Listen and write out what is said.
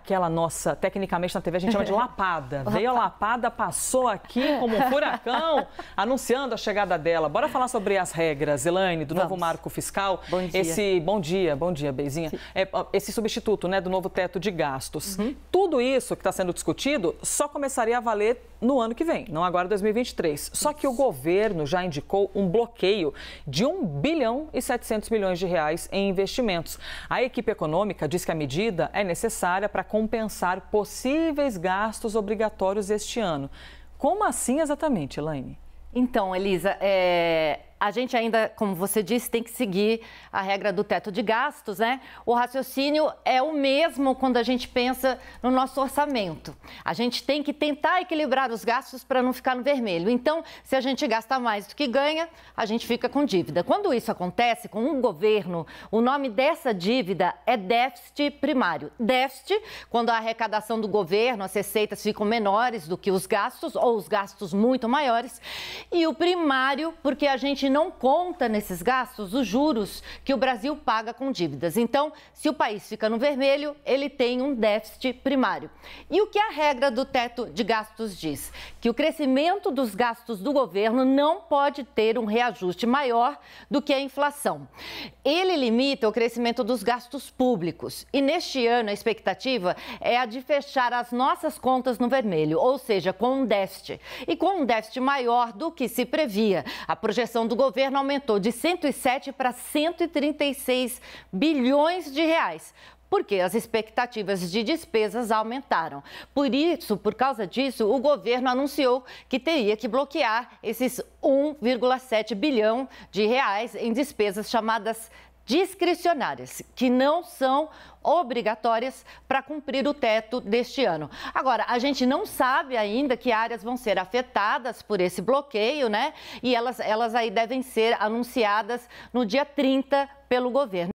aquela nossa, tecnicamente na TV a gente chama de lapada. Veio a lapada, passou aqui como um furacão, anunciando a chegada dela. Bora falar sobre as regras, Elaine, do novo marco fiscal. Bom dia. Bom dia, Beizinha. Esse substituto, né, do novo teto de gastos. Tudo isso que está sendo discutido só começaria a valer no ano que vem, não agora 2023. Só que o governo já indicou um bloqueio de 1 bilhão e 700 milhões de reais em investimentos. A equipe econômica diz que a medida é necessária para compensar possíveis gastos obrigatórios este ano. Como assim exatamente, Elaine? Então, Elisa, a gente ainda, como você disse, tem que seguir a regra do teto de gastos, né? O raciocínio é o mesmo quando a gente pensa no nosso orçamento. A gente tem que tentar equilibrar os gastos para não ficar no vermelho. Então, se a gente gasta mais do que ganha, a gente fica com dívida. Quando isso acontece com um governo, o nome dessa dívida é déficit primário. Déficit, quando a arrecadação do governo, as receitas ficam menores do que os gastos, ou os gastos muito maiores. E o primário, porque a gente não conta nesses gastos os juros que o Brasil paga com dívidas. Então, se o país fica no vermelho, ele tem um déficit primário. E o que a regra do teto de gastos diz? Que o crescimento dos gastos do governo não pode ter um reajuste maior do que a inflação. Ele limita o crescimento dos gastos públicos. E neste ano, a expectativa é a de fechar as nossas contas no vermelho, ou seja, com um déficit. E com um déficit maior do que se previa. A projeção do governo aumentou de 107 para 136 bilhões de reais, porque as expectativas de despesas aumentaram. Por causa disso, o governo anunciou que teria que bloquear esses 1,7 bilhão de reais em despesas chamadas discricionárias, que não são obrigatórias para cumprir o teto deste ano. Agora, a gente não sabe ainda que áreas vão ser afetadas por esse bloqueio, né? E elas aí devem ser anunciadas no dia 30 pelo governo.